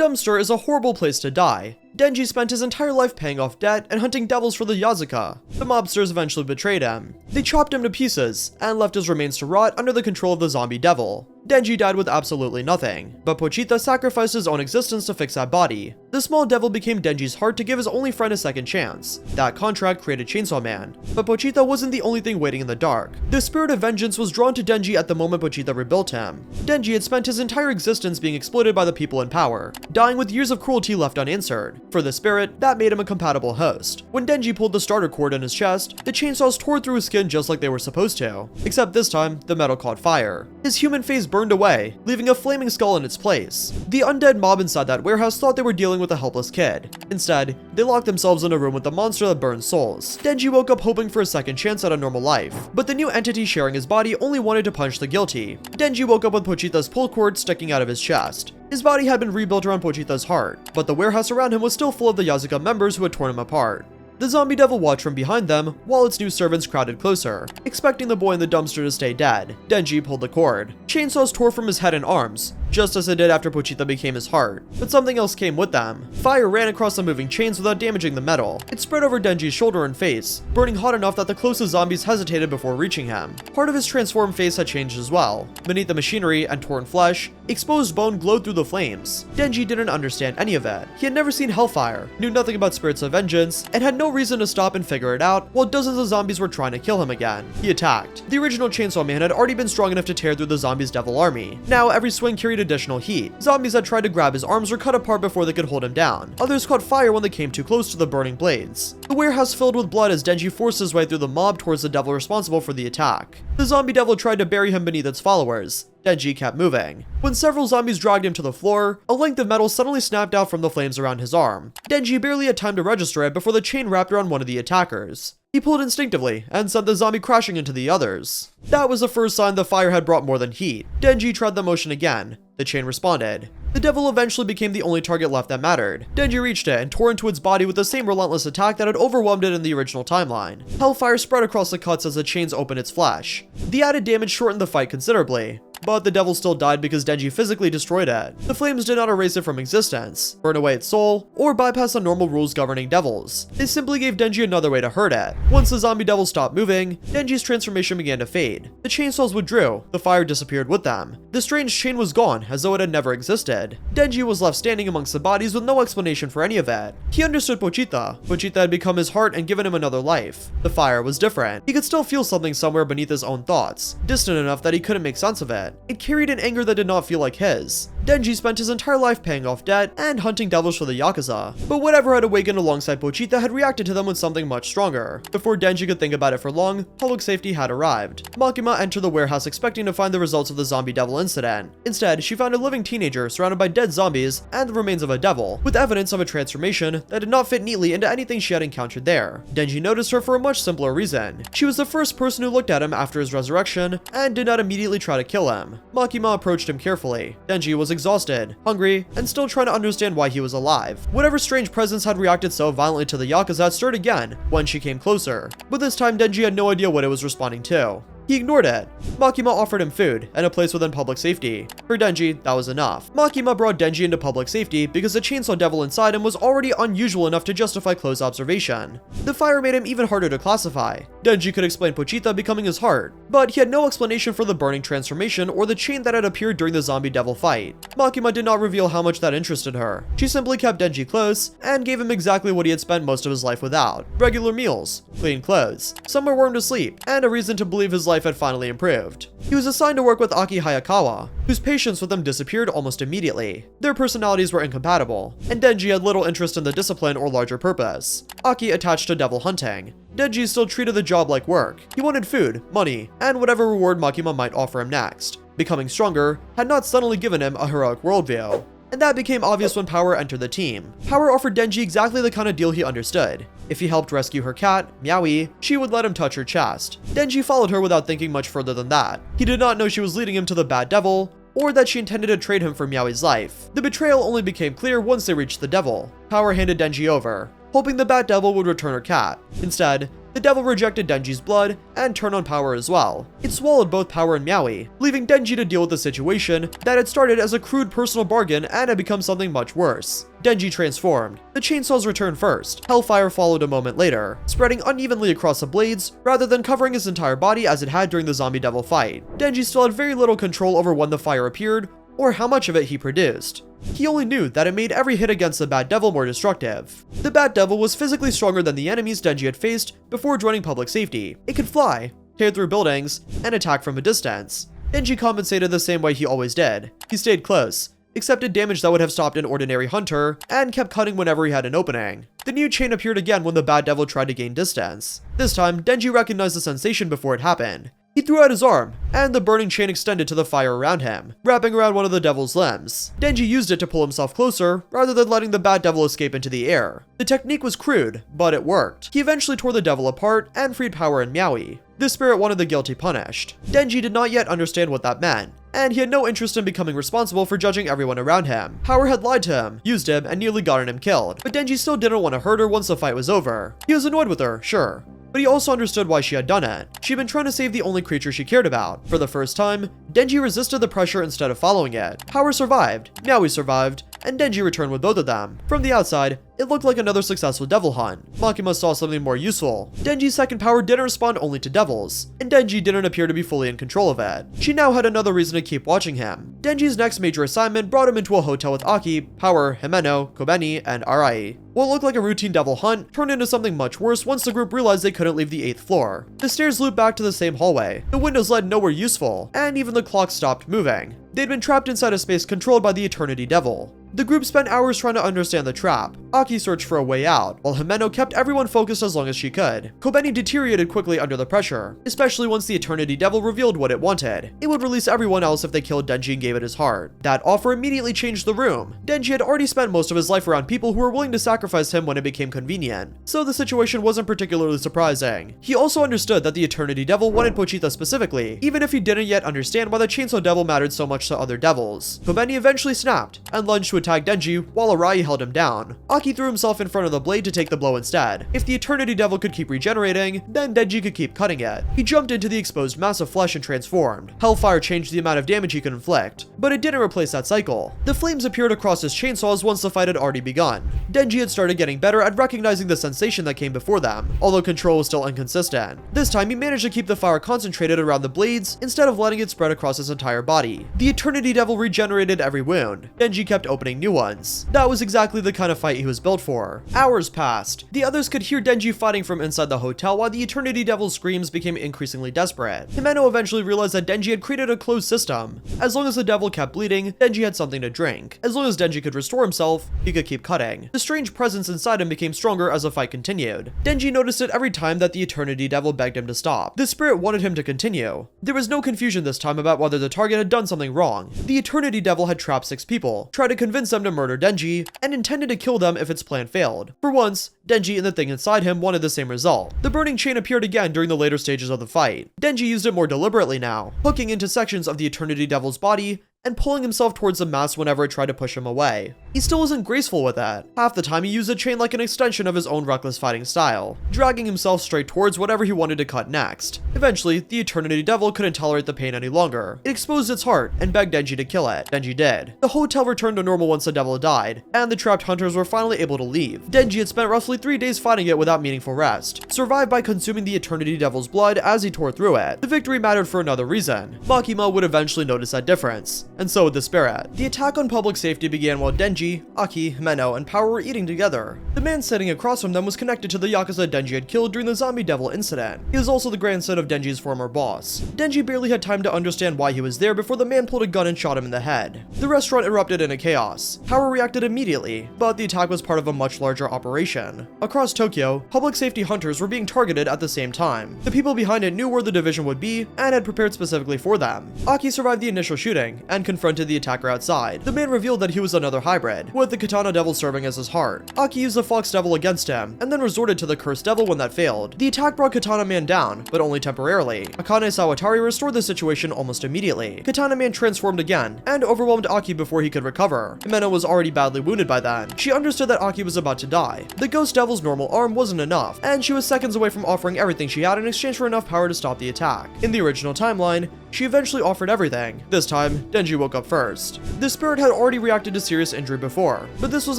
dumpster is a horrible place to die. Denji spent his entire life paying off debt and hunting devils for the Yakuza. The mobsters eventually betrayed him. They chopped him to pieces and left his remains to rot under the control of the zombie devil. Denji died with absolutely nothing, but Pochita sacrificed his own existence to fix that body. The small devil became Denji's heart to give his only friend a second chance. That contract created Chainsaw Man, but Pochita wasn't the only thing waiting in the dark. The spirit of vengeance was drawn to Denji at the moment Pochita rebuilt him. Denji had spent his entire existence being exploited by the people in power, dying with years of cruelty left unanswered. For the spirit, that made him a compatible host. When Denji pulled the starter cord in his chest, the chainsaws tore through his skin just like they were supposed to. Except this time, the metal caught fire. His human face burned away, leaving a flaming skull in its place. The undead mob inside that warehouse thought they were dealing with a helpless kid. Instead, they locked themselves in a room with the monster that burns souls. Denji woke up hoping for a second chance at a normal life, but the new entity sharing his body only wanted to punish the guilty. Denji woke up with Pochita's pull cord sticking out of his chest. His body had been rebuilt around Pochita's heart, but the warehouse around him was still full of the Yakuza members who had torn him apart. The zombie devil watched from behind them, while its new servants crowded closer, expecting the boy in the dumpster to stay dead. Denji pulled the cord. Chainsaws tore from his head and arms, just as it did after Pochita became his heart. But something else came with them. Fire ran across the moving chains without damaging the metal. It spread over Denji's shoulder and face, burning hot enough that the closest zombies hesitated before reaching him. Part of his transformed face had changed as well. Beneath the machinery and torn flesh, exposed bone glowed through the flames. Denji didn't understand any of it. He had never seen hellfire, knew nothing about spirits of vengeance, and had no reason to stop and figure it out while dozens of zombies were trying to kill him again. He attacked. The original Chainsaw Man had already been strong enough to tear through the zombies' devil army. Now every swing carried additional heat. Zombies that tried to grab his arms were cut apart before they could hold him down. Others caught fire when they came too close to the burning blades. The warehouse filled with blood as Denji forced his way through the mob towards the devil responsible for the attack. The zombie devil tried to bury him beneath its followers. Denji kept moving. When several zombies dragged him to the floor, a length of metal suddenly snapped out from the flames around his arm. Denji barely had time to register it before the chain wrapped around one of the attackers. He pulled instinctively and sent the zombie crashing into the others. That was the first sign the fire had brought more than heat. Denji tried the motion again. The chain responded. The devil eventually became the only target left that mattered. Denji reached it and tore into its body with the same relentless attack that had overwhelmed it in the original timeline. Hellfire spread across the cuts as the chains opened its flesh. The added damage shortened the fight considerably, but the devil still died because Denji physically destroyed it. The flames did not erase it from existence, burn away its soul, or bypass the normal rules governing devils. They simply gave Denji another way to hurt it. Once the zombie devil stopped moving, Denji's transformation began to fade. The chainsaws withdrew, the fire disappeared with them. The strange chain was gone, as though it had never existed. Denji was left standing amongst the bodies with no explanation for any of it. He understood Pochita. Pochita had become his heart and given him another life. The fire was different. He could still feel something somewhere beneath his own thoughts, distant enough that he couldn't make sense of it. It carried an anger that did not feel like his. Denji spent his entire life paying off debt and hunting devils for the Yakuza, but whatever had awakened alongside Pochita had reacted to them with something much stronger. Before Denji could think about it for long, public safety had arrived. Makima entered the warehouse expecting to find the results of the zombie devil incident. Instead, she found a living teenager surrounded by dead zombies and the remains of a devil, with evidence of a transformation that did not fit neatly into anything she had encountered there. Denji noticed her for a much simpler reason. She was the first person who looked at him after his resurrection and did not immediately try to kill him. Makima approached him carefully. Denji was exhausted, hungry, and still trying to understand why he was alive. Whatever strange presence had reacted so violently to the Yakuza stirred again when she came closer, but this time Denji had no idea what it was responding to. He ignored it. Makima offered him food and a place within public safety. For Denji, that was enough. Makima brought Denji into public safety because the chainsaw devil inside him was already unusual enough to justify close observation. The fire made him even harder to classify. Denji could explain Pochita becoming his heart, but he had no explanation for the burning transformation or the chain that had appeared during the zombie devil fight. Makima did not reveal how much that interested her. She simply kept Denji close and gave him exactly what he had spent most of his life without: regular meals, clean clothes, somewhere warm to sleep, and a reason to believe his life had finally improved. He was assigned to work with Aki Hayakawa, whose patience with him disappeared almost immediately. Their personalities were incompatible, and Denji had little interest in the discipline or larger purpose. Aki attached to devil hunting. Denji still treated the job like work. He wanted food, money, and whatever reward Makima might offer him next. Becoming stronger had not suddenly given him a heroic worldview, and that became obvious when Power entered the team. Power offered Denji exactly the kind of deal he understood. If he helped rescue her cat, Meowie, she would let him touch her chest. Denji followed her without thinking much further than that. He did not know she was leading him to the bad devil, or that she intended to trade him for Meowie's life. The betrayal only became clear once they reached the devil. Power handed Denji over, hoping the bat devil would return her cat. Instead, The devil rejected Denji's blood and turned on power as well. It swallowed both power and Maui, leaving Denji to deal with the situation that had started as a crude personal bargain and had become something much worse. Denji transformed. The chainsaws returned first. Hellfire followed a moment later, spreading unevenly across the blades rather than covering his entire body as it had during the zombie devil fight. Denji still had very little control over when the fire appeared or how much of it he produced. He only knew that it made every hit against the Bat Devil more destructive. The Bat Devil was physically stronger than the enemies Denji had faced before joining public safety. It could fly, tear through buildings, and attack from a distance. Denji compensated the same way he always did. He stayed close, accepted damage that would have stopped an ordinary hunter, and kept cutting whenever he had an opening. The new chain appeared again when the Bat Devil tried to gain distance. This time, Denji recognized the sensation before it happened. He threw out his arm, and the burning chain extended to the fire around him, wrapping around one of the devil's limbs. Denji used it to pull himself closer, rather than letting the Bat Devil escape into the air. The technique was crude, but it worked. He eventually tore the devil apart and freed Power and Maui. The spirit wanted the guilty punished. Denji did not yet understand what that meant, and he had no interest in becoming responsible for judging everyone around him. Power had lied to him, used him, and nearly gotten him killed, but Denji still didn't want to hurt her once the fight was over. He was annoyed with her, sure, but he also understood why she had done it. She'd been trying to save the only creature she cared about. For the first time, Denji resisted the pressure instead of following it. Power survived, Maui survived, and Denji returned with both of them. From the outside, it looked like another successful devil hunt. Makima saw something more useful. Denji's second power didn't respond only to devils, and Denji didn't appear to be fully in control of it. She now had another reason to keep watching him. Denji's next major assignment brought him into a hotel with Aki, Power, Himeno, Kobeni, and Arai. What looked like a routine devil hunt turned into something much worse once the group realized they couldn't leave the 8th floor. The stairs looped back to the same hallway. The windows led nowhere useful, and even the clock stopped moving. They'd been trapped inside a space controlled by the Eternity Devil. The group spent hours trying to understand the trap. Aki searched for a way out, while Himeno kept everyone focused as long as she could. Kobeni deteriorated quickly under the pressure, especially once the Eternity Devil revealed what it wanted. It would release everyone else if they killed Denji and gave it his heart. That offer immediately changed the room. Denji had already spent most of his life around people who were willing to sacrifice him when it became convenient, so the situation wasn't particularly surprising. He also understood that the Eternity Devil wanted Pochita specifically, even if he didn't yet understand why the Chainsaw Devil mattered so much to other devils. Kobeni eventually snapped, and lunged to attack Denji while Arai held him down. Aki threw himself in front of the blade to take the blow instead. If the Eternity Devil could keep regenerating, then Denji could keep cutting it. He jumped into the exposed mass of flesh and transformed. Hellfire changed the amount of damage he could inflict, but it didn't replace that cycle. The flames appeared across his chainsaws once the fight had already begun. Denji had started getting better at recognizing the sensation that came before them, although control was still inconsistent. This time he managed to keep the fire concentrated around the blades instead of letting it spread across his entire body. The Eternity Devil regenerated every wound. Denji kept opening new ones. That was exactly the kind of fight he was built for. Hours passed. The others could hear Denji fighting from inside the hotel while the Eternity Devil's screams became increasingly desperate. Himeno eventually realized that Denji had created a closed system. As long as the devil kept bleeding, Denji had something to drink. As long as Denji could restore himself, he could keep cutting. The strange presence inside him became stronger as the fight continued. Denji noticed it every time that the Eternity Devil begged him to stop. The spirit wanted him to continue. There was no confusion this time about whether the target had done something wrong. The Eternity Devil had trapped 6 people, tried to convince them to murder Denji, and intended to kill them if its plan failed. For once, Denji and the thing inside him wanted the same result. The burning chain appeared again during the later stages of the fight. Denji used it more deliberately now, hooking into sections of the Eternity Devil's body and pulling himself towards the mass whenever it tried to push him away. He still wasn't graceful with that. Half the time he used the chain like an extension of his own reckless fighting style, dragging himself straight towards whatever he wanted to cut next. Eventually, the Eternity Devil couldn't tolerate the pain any longer. It exposed its heart and begged Denji to kill it. Denji did. The hotel returned to normal once the devil died, and the trapped hunters were finally able to leave. Denji had spent roughly 3 days fighting it without meaningful rest, survived by consuming the Eternity Devil's blood as he tore through it. The victory mattered for another reason. Makima would eventually notice that difference, and so would the spirit. The attack on public safety began while Denji, Aki, Himeno, and Power were eating together. The man sitting across from them was connected to the Yakuza Denji had killed during the zombie devil incident. He was also the grandson of Denji's former boss. Denji barely had time to understand why he was there before the man pulled a gun and shot him in the head. The restaurant erupted in a chaos. Power reacted immediately, but the attack was part of a much larger operation. Across Tokyo, public safety hunters were being targeted at the same time. The people behind it knew where the division would be and had prepared specifically for them. Aki survived the initial shooting and confronted the attacker outside. The man revealed that he was another hybrid. sacred, with the katana devil serving as his heart. Aki used the fox devil against him, and then resorted to the cursed devil when that failed. The attack brought Katana Man down, but only temporarily. Akane Sawatari restored the situation almost immediately. Katana Man transformed again, and overwhelmed Aki before he could recover. Himeno was already badly wounded by then. She understood that Aki was about to die. The ghost devil's normal arm wasn't enough, and she was seconds away from offering everything she had in exchange for enough power to stop the attack. In the original timeline, she eventually offered everything. This time, Denji woke up first. The spirit had already reacted to serious injury before, but this was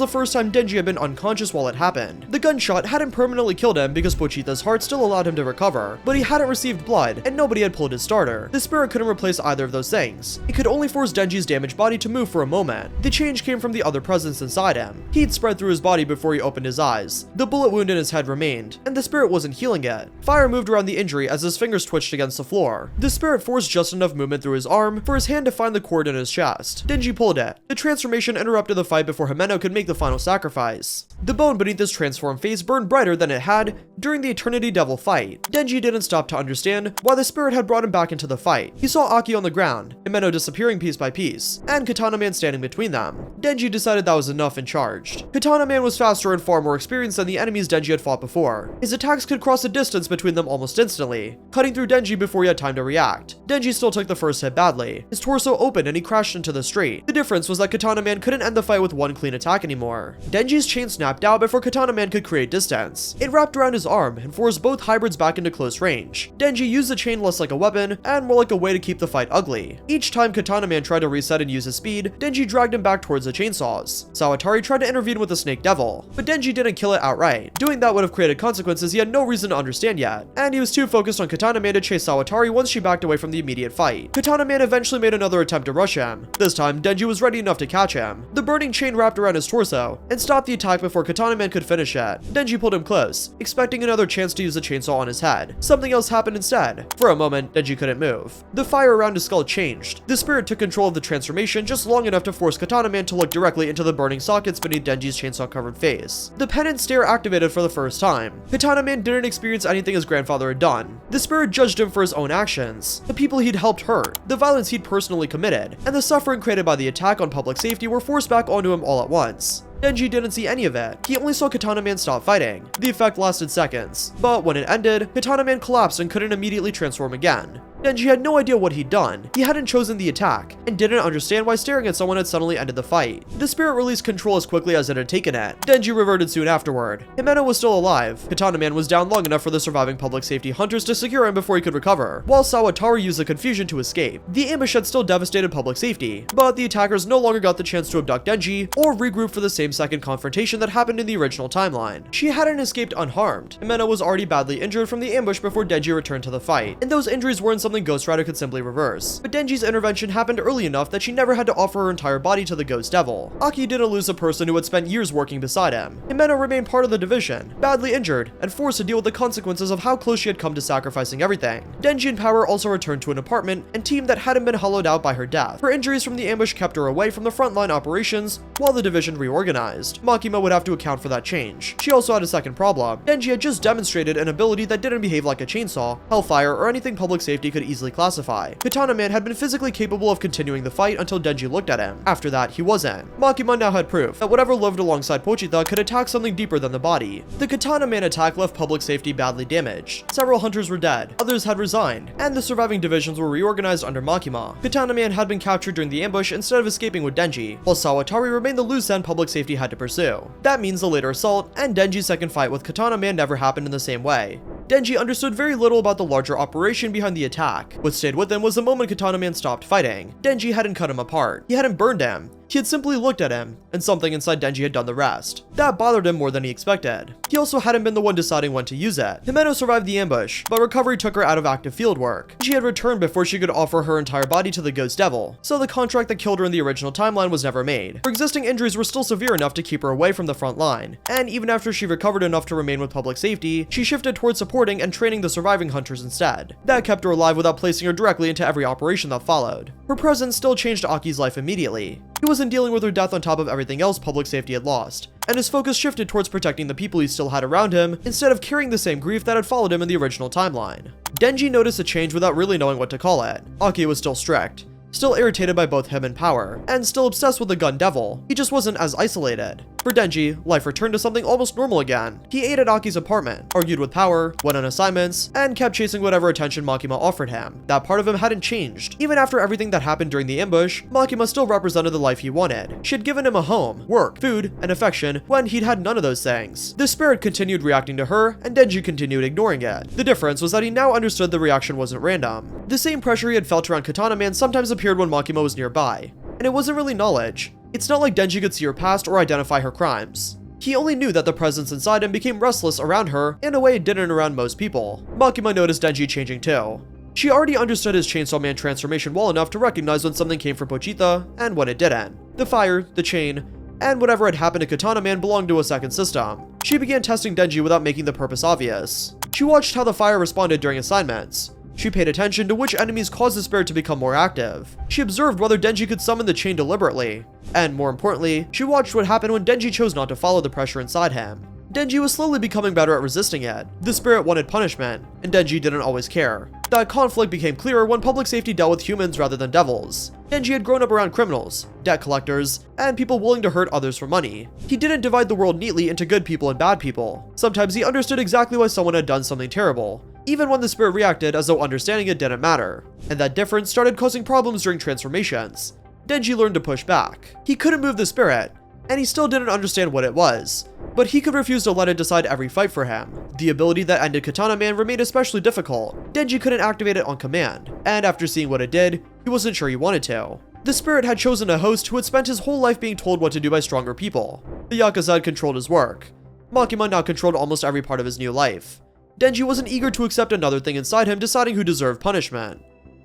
the first time Denji had been unconscious while it happened. The gunshot hadn't permanently killed him because Pochita's heart still allowed him to recover, but he hadn't received blood, and nobody had pulled his starter. The spirit couldn't replace either of those things. It could only force Denji's damaged body to move for a moment. The change came from the other presence inside him. Heat spread through his body before he opened his eyes. The bullet wound in his head remained, and the spirit wasn't healing it. Fire moved around the injury as his fingers twitched against the floor. The spirit forced just enough movement through his arm for his hand to find the cord in his chest. Denji pulled it. The transformation interrupted the fight before Himeno could make the final sacrifice. The bone beneath his transformed face burned brighter than it had during the Eternity Devil fight. Denji didn't stop to understand why the spirit had brought him back into the fight. He saw Aki on the ground, Himeno disappearing piece by piece, and Katana Man standing between them. Denji decided that was enough and charged. Katana Man was faster and far more experienced than the enemies Denji had fought before. His attacks could cross a distance between them almost instantly, cutting through Denji before he had time to react. Denji still took the first hit badly. His torso opened and he crashed into the street. The difference was that Katana Man couldn't end the fight with one clean attack anymore. Denji's chain snapped out before Katana Man could create distance. It wrapped around his arm and forced both hybrids back into close range. Denji used the chain less like a weapon and more like a way to keep the fight ugly. Each time Katana Man tried to reset and use his speed, Denji dragged him back towards the chainsaws. Sawatari tried to intervene with the snake devil, but Denji didn't kill it outright. Doing that would have created consequences he had no reason to understand yet, and he was too focused on Katana Man to chase Sawatari once she backed away from the immediate fight. Katana Man eventually made another attempt to rush him. This time, Denji was ready enough to catch him. The burning chain wrapped around his torso and stopped the attack before Katana Man could finish it. Denji pulled him close, expecting another chance to use the chainsaw on his head. Something else happened instead. For a moment, Denji couldn't move. The fire around his skull changed. The spirit took control of the transformation just long enough to force Katana Man to look directly into the burning sockets beneath Denji's chainsaw-covered face. The penance stare activated for the first time. Katana Man didn't experience anything his grandfather had done. The spirit judged him for his own actions, the people he'd helped hurt, the violence he'd personally committed, and the suffering created by the attack on public safety were forced back onto him all at once. Denji didn't see any of it. He only saw Katana Man stop fighting. The effect lasted seconds, but when it ended, Katana Man collapsed and couldn't immediately transform again. Denji had no idea what he'd done. He hadn't chosen the attack, and didn't understand why staring at someone had suddenly ended the fight. The spirit released control as quickly as it had taken it. Denji reverted soon afterward. Himeno was still alive. Katana Man was down long enough for the surviving public safety hunters to secure him before he could recover, while Sawatari used the confusion to escape. The ambush had still devastated public safety, but the attackers no longer got the chance to abduct Denji or regroup for the same second confrontation that happened in the original timeline. She hadn't escaped unharmed. Himeno was already badly injured from the ambush before Denji returned to the fight, and those injuries weren't something Ghost Rider could simply reverse. But Denji's intervention happened early enough that she never had to offer her entire body to the Ghost Devil. Aki didn't lose a person who had spent years working beside him. Himeno remained part of the division, badly injured, and forced to deal with the consequences of how close she had come to sacrificing everything. Denji and Power also returned to an apartment and team that hadn't been hollowed out by her death. Her injuries from the ambush kept her away from the frontline operations while the division reorganized. Makima would have to account for that change. She also had a second problem. Denji had just demonstrated an ability that didn't behave like a chainsaw, hellfire, or anything public safety could easily classify. Katana Man had been physically capable of continuing the fight until Denji looked at him. After that, he wasn't. Makima now had proof that whatever lived alongside Pochita could attack something deeper than the body. The Katana Man attack left public safety badly damaged. Several hunters were dead, others had resigned, and the surviving divisions were reorganized under Makima. Katana Man had been captured during the ambush instead of escaping with Denji, while Sawatari remained the loose end public safety had to pursue. That means the later assault and Denji's second fight with Katana Man never happened in the same way. Denji understood very little about the larger operation behind the attack. What stayed with him was the moment Katana Man stopped fighting. Denji hadn't cut him apart. He hadn't burned him. He had simply looked at him, and something inside Denji had done the rest. That bothered him more than he expected. He also hadn't been the one deciding when to use it. Himeno survived the ambush, but recovery took her out of active field work. She had returned before she could offer her entire body to the Ghost Devil, so the contract that killed her in the original timeline was never made. Her existing injuries were still severe enough to keep her away from the front line, and even after she recovered enough to remain with public safety, she shifted towards supporting and training the surviving hunters instead. That kept her alive without placing her directly into every operation that followed. Her presence still changed Aki's life immediately. He wasn't dealing with her death on top of everything else public safety had lost, and his focus shifted towards protecting the people he still had around him instead of carrying the same grief that had followed him in the original timeline. Denji noticed a change without really knowing what to call it. Aki was still strict. still irritated by both him and power, and still obsessed with the gun devil. He just wasn't as isolated. For Denji, life returned to something almost normal again. He ate at Aki's apartment, argued with power, went on assignments, and kept chasing whatever attention Makima offered him. That part of him hadn't changed. Even after everything that happened during the ambush, Makima still represented the life he wanted. She had given him a home, work, food, and affection when he'd had none of those things. The spirit continued reacting to her, and Denji continued ignoring it. The difference was that he now understood the reaction wasn't random. The same pressure he had felt around Katana Man sometimes appeared when Makima was nearby, and it wasn't really knowledge. It's not like Denji could see her past or identify her crimes. He only knew that the presence inside him became restless around her in a way it didn't around most people. Makima noticed Denji changing too. She already understood his Chainsaw Man transformation well enough to recognize when something came from Pochita and when it didn't. The fire, the chain, and whatever had happened to Katana Man belonged to a second system. She began testing Denji without making the purpose obvious. She watched how the fire responded during assignments. She paid attention to which enemies caused the spirit to become more active. She observed whether Denji could summon the chain deliberately. And more importantly, she watched what happened when Denji chose not to follow the pressure inside him. Denji was slowly becoming better at resisting it. The spirit wanted punishment, and Denji didn't always care. That conflict became clearer when public safety dealt with humans rather than devils. Denji had grown up around criminals, debt collectors, and people willing to hurt others for money. He didn't divide the world neatly into good people and bad people. Sometimes he understood exactly why someone had done something terrible, even when the spirit reacted as though understanding it didn't matter. And that difference started causing problems during transformations. Denji learned to push back. He couldn't move the spirit, and he still didn't understand what it was, but he could refuse to let it decide every fight for him. The ability that ended Katana Man remained especially difficult. Denji couldn't activate it on command, and after seeing what it did, he wasn't sure he wanted to. The spirit had chosen a host who had spent his whole life being told what to do by stronger people. The Yakuza had controlled his work. Makima now controlled almost every part of his new life. Denji wasn't eager to accept another thing inside him deciding who deserved punishment.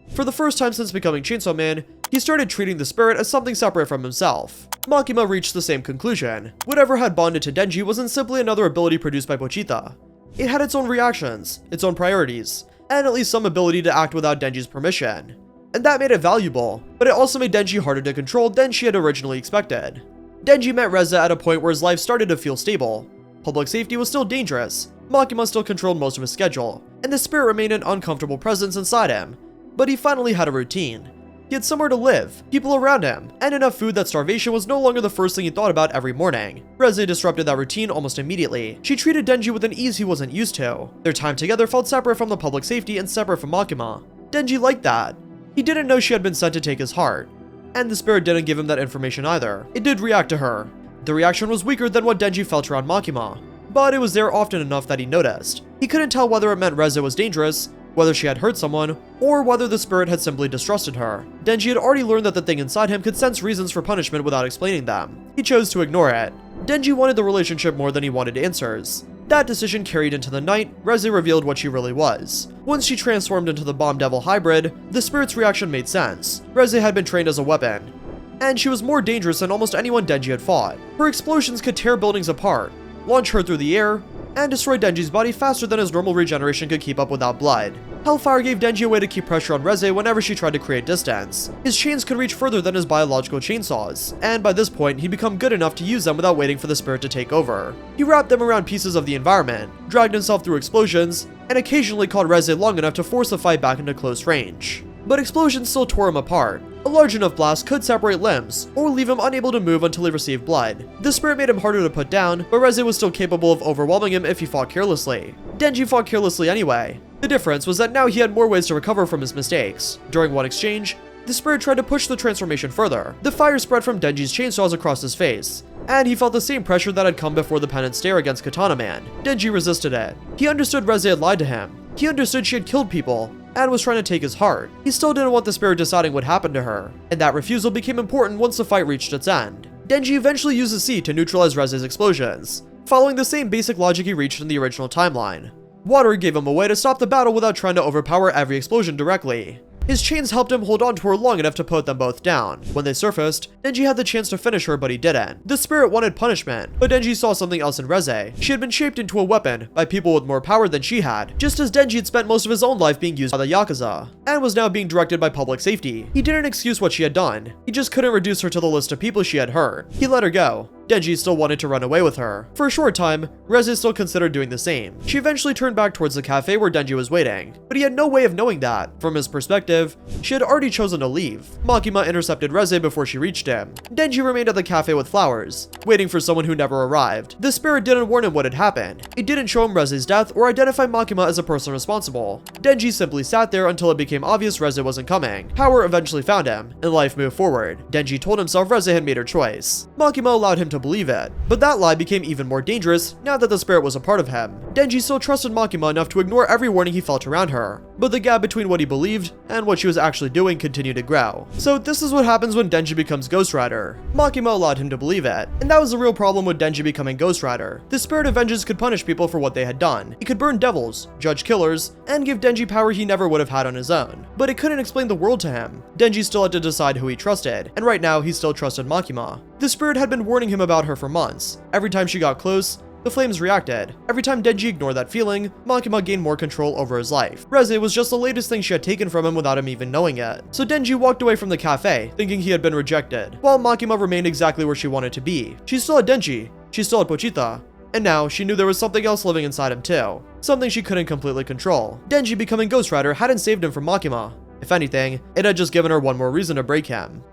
For the first time since becoming Chainsaw Man, he started treating the spirit as something separate from himself. Makima reached the same conclusion. Whatever had bonded to Denji wasn't simply another ability produced by Pochita. It had its own reactions, its own priorities, and at least some ability to act without Denji's permission. And that made it valuable, but it also made Denji harder to control than she had originally expected. Denji met Reza at a point where his life started to feel stable. Public safety was still dangerous, Makima still controlled most of his schedule, and the spirit remained an uncomfortable presence inside him. But he finally had a routine. He had somewhere to live, people around him, and enough food that starvation was no longer the first thing he thought about every morning. Reze disrupted that routine almost immediately. She treated Denji with an ease he wasn't used to. Their time together felt separate from the public safety and separate from Makima. Denji liked that. He didn't know she had been sent to take his heart. And the spirit didn't give him that information either. It did react to her. The reaction was weaker than what Denji felt around Makima, but it was there often enough that he noticed. He couldn't tell whether it meant Reze was dangerous, whether she had hurt someone, or whether the spirit had simply distrusted her. Denji had already learned that the thing inside him could sense reasons for punishment without explaining them. He chose to ignore it. Denji wanted the relationship more than he wanted answers. That decision carried into the night. Reze revealed what she really was. Once she transformed into the Bomb Devil hybrid, the spirit's reaction made sense. Reze had been trained as a weapon, and she was more dangerous than almost anyone Denji had fought. Her explosions could tear buildings apart, launch her through the air, and destroy Denji's body faster than his normal regeneration could keep up without blood. Hellfire gave Denji a way to keep pressure on Reze whenever she tried to create distance. His chains could reach further than his biological chainsaws, and by this point, he'd become good enough to use them without waiting for the spirit to take over. He wrapped them around pieces of the environment, dragged himself through explosions, and occasionally caught Reze long enough to force the fight back into close range. But explosions still tore him apart. A large enough blast could separate limbs, or leave him unable to move until he received blood. The spirit made him harder to put down, but Reze was still capable of overwhelming him if he fought carelessly. Denji fought carelessly anyway. The difference was that now he had more ways to recover from his mistakes. During one exchange, the spirit tried to push the transformation further. The fire spread from Denji's chainsaws across his face, and he felt the same pressure that had come before the penance stare against Katana Man. Denji resisted it. He understood Reze had lied to him. He understood she had killed people, and was trying to take his heart. He still didn't want the spirit deciding what happened to her, and that refusal became important once the fight reached its end. Denji eventually used the sea to neutralize Reze's explosions, following the same basic logic he reached in the original timeline. Water gave him a way to stop the battle without trying to overpower every explosion directly. His chains helped him hold on to her long enough to put them both down. When they surfaced, Denji had the chance to finish her, but he didn't. The spirit wanted punishment, but Denji saw something else in Reze. She had been shaped into a weapon by people with more power than she had, just as Denji had spent most of his own life being used by the Yakuza, and was now being directed by public safety. He didn't excuse what she had done, he just couldn't reduce her to the list of people she had hurt. He let her go. Denji still wanted to run away with her. For a short time, Reze still considered doing the same. She eventually turned back towards the cafe where Denji was waiting, but he had no way of knowing that. From his perspective, she had already chosen to leave. Makima intercepted Reze before she reached him. Denji remained at the cafe with flowers, waiting for someone who never arrived. The spirit didn't warn him what had happened. It didn't show him Reze's death or identify Makima as a person responsible. Denji simply sat there until it became obvious Reze wasn't coming. Power eventually found him, and life moved forward. Denji told himself Reze had made her choice. Makima allowed him to believe it, but that lie became even more dangerous now that the spirit was a part of him. Denji still trusted Makima enough to ignore every warning he felt around her, but the gap between what he believed and what she was actually doing continued to grow. So this is what happens when Denji becomes Ghost Rider. Makima allowed him to believe it, and that was the real problem with Denji becoming Ghost Rider. The spirit of vengeance could punish people for what they had done. It could burn devils, judge killers, and give Denji power he never would have had on his own. But it couldn't explain the world to him. Denji still had to decide who he trusted, and right now he still trusted Makima. The spirit had been warning him about her for months. Every time she got close, the flames reacted. Every time Denji ignored that feeling, Makima gained more control over his life. Reze was just the latest thing she had taken from him without him even knowing it. So Denji walked away from the cafe, thinking he had been rejected, while Makima remained exactly where she wanted to be. She still had Denji, she still had Pochita, and now she knew there was something else living inside him too. Something she couldn't completely control. Denji becoming Ghost Rider hadn't saved him from Makima. If anything, it had just given her one more reason to break him.